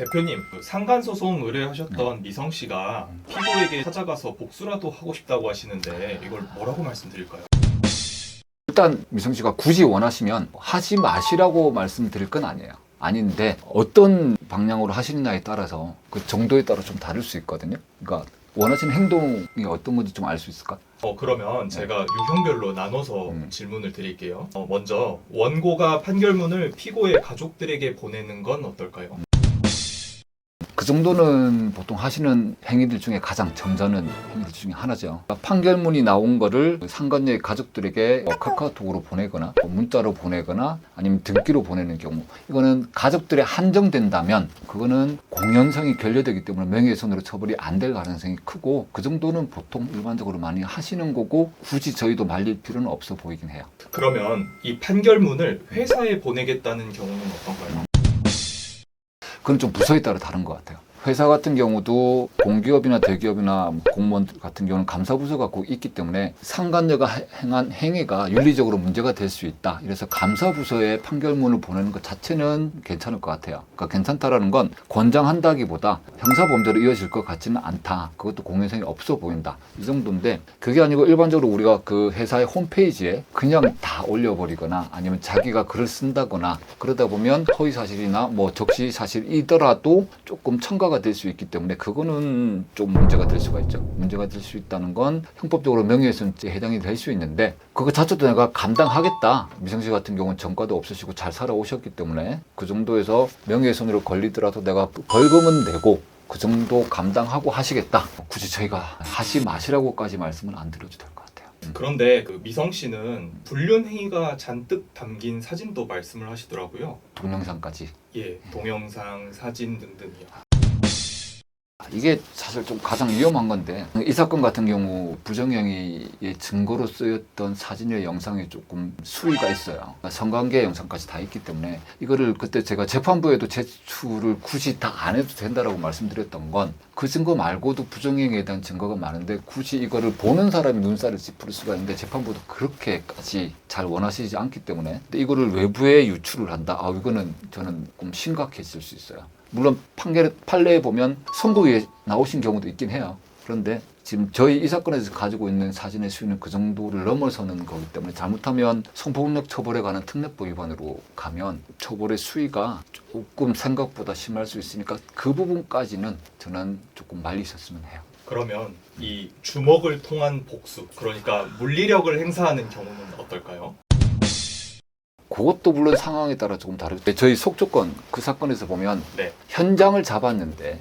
대표님, 그 상간소송 의뢰하셨던 미성 씨가 피고에게 찾아가서 복수라도 하고 싶다고 하시는데 이걸 뭐라고 말씀드릴까요? 일단 미성 씨가 굳이 원하시면 하지 마시라고 말씀드릴 건 아니에요. 아닌데 어떤 방향으로 하시느냐에 따라서 그 정도에 따라 좀 다를 수 있거든요. 그러니까 원하시는 행동이 어떤 건지 좀 알 수 있을까? 그러면 제가 유형별로 나눠서 질문을 드릴게요. 먼저 원고가 판결문을 피고의 가족들에게 보내는 건 어떨까요? 그 정도는 보통 하시는 행위들 중에 가장 점잖은 행위들 중에 하나죠. 판결문이 나온 거를 상간녀의 가족들에게 카카오톡으로 보내거나 문자로 보내거나 아니면 등기로 보내는 경우, 이거는 가족들에 한정된다면 그거는 공연성이 결여되기 때문에 명예훼손으로 처벌이 안 될 가능성이 크고, 그 정도는 보통 일반적으로 많이 하시는 거고 굳이 저희도 말릴 필요는 없어 보이긴 해요. 그러면 이 판결문을 회사에 보내겠다는 경우는 어떤가요? 그건 좀 부서에 따라 다른 것 같아요. 회사 같은 경우도 공기업이나 대기업이나 공무원 같은 경우는 감사부서가 꼭 있기 때문에 상간녀가 행한 행위가 윤리적으로 문제가 될 수 있다. 이래서 감사부서에 판결문을 보내는 것 자체는 괜찮을 것 같아요. 그러니까 괜찮다라는 건 권장한다기보다 형사범죄로 이어질 것 같지는 않다. 그것도 공연성이 없어 보인다. 이 정도인데, 그게 아니고 일반적으로 우리가 그 회사의 홈페이지에 그냥 다 올려버리거나 아니면 자기가 글을 쓴다거나 그러다 보면 허위사실이나 뭐 적시사실이더라도 조금 첨가가 될 수 있기 때문에 그거는 좀 문제가 될 수가 있죠. 문제가 될 수 있다는 건 형법적으로 명예훼손죄에 해당이 될 수 있는데, 그거 자체도 내가 감당하겠다. 미성 씨 같은 경우는 전과도 없으시고 잘 살아오셨기 때문에 그 정도에서 명예훼손으로 걸리더라도 내가 벌금은 내고 그 정도 감당하고 하시겠다. 굳이 저희가 하지 마시라고까지 말씀은 안 드려도 될 것 같아요. 그런데 그 미성 씨는 불륜 행위가 잔뜩 담긴 사진도 말씀을 하시더라고요. 동영상까지. 예, 동영상, 사진 등등이요. 이게 사실 좀 가장 위험한 건데, 이 사건 같은 경우 부정행위의 증거로 쓰였던 사진의 영상이 조금 수위가 있어요. 성관계 영상까지 다 있기 때문에 이거를 그때 제가 재판부에도 제출을 굳이 다 안 해도 된다라고 말씀드렸던 건, 그 증거 말고도 부정행위에 대한 증거가 많은데 굳이 이거를 보는 사람이 눈살을 찌푸릴 수가 있는데 재판부도 그렇게까지 잘 원하시지 않기 때문에, 근데 이거를 외부에 유출을 한다? 이거는 저는 좀 심각해질 수 있어요. 물론 판례에 보면 선고위에 나오신 경우도 있긴 해요. 그런데 지금 저희 이 사건에서 가지고 있는 사진의 수위는 그 정도를 넘어서는 거기 때문에 잘못하면 성폭력 처벌에 관한 특례법 위반으로 가면 처벌의 수위가 조금 생각보다 심할 수 있으니까 그 부분까지는 저는 조금 말리셨으면 해요. 그러면 이 주먹을 통한 복수, 그러니까 물리력을 행사하는 경우는 어떨까요? 그것도 물론 상황에 따라 조금 다르죠. 저희 속조건 그 사건에서 보면 네. 현장을 잡았었는데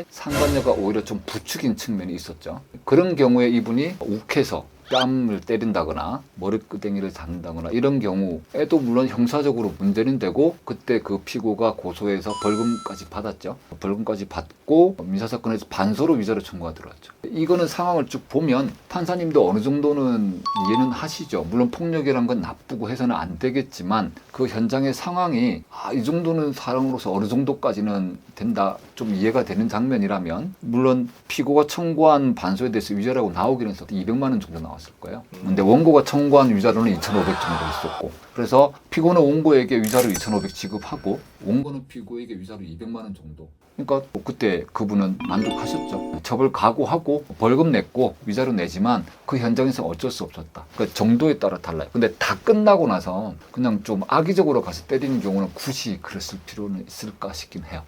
상간녀가 오히려 좀 부추긴 측면이 있었죠. 그런 경우에 이분이 욱해서 뺨을 때린다거나 머리끄댕이를 잡는다거나 이런 경우에도 물론 형사적으로 문제는 되고, 그때 그 피고가 고소해서 벌금까지 받았죠. 벌금까지 받고 민사사건에서 반소로 위자료 청구가 들어왔죠. 이거는 상황을 쭉 보면 판사님도 어느 정도는 이해는 하시죠. 물론 폭력이란 건 나쁘고 해서는 안 되겠지만 그 현장의 상황이 이 정도는 사람으로서 어느 정도까지는 된다, 좀 이해가 되는 장면이라면, 물론 피고가 청구한 반소에 대해서 위자료가 나오기는 했어도 200만 원 정도 나왔을 거예요. 근데 원고가 청구한 위자료는 2,500 정도 있었고, 그래서 피고는 원고에게 위자료 2,500 지급하고 원고는 피고에게 위자료 200만 원 정도. 그러니까 그때 그분은 만족하셨죠. 처벌 각오하고 벌금 냈고 위자료 내지만 그 현장에서 어쩔 수 없었다. 그 정도에 따라 달라요. 근데 다 끝나고 나서 그냥 좀 악의적으로 가서 때리는 경우는 굳이 그랬을 필요는 있을까 싶긴 해요.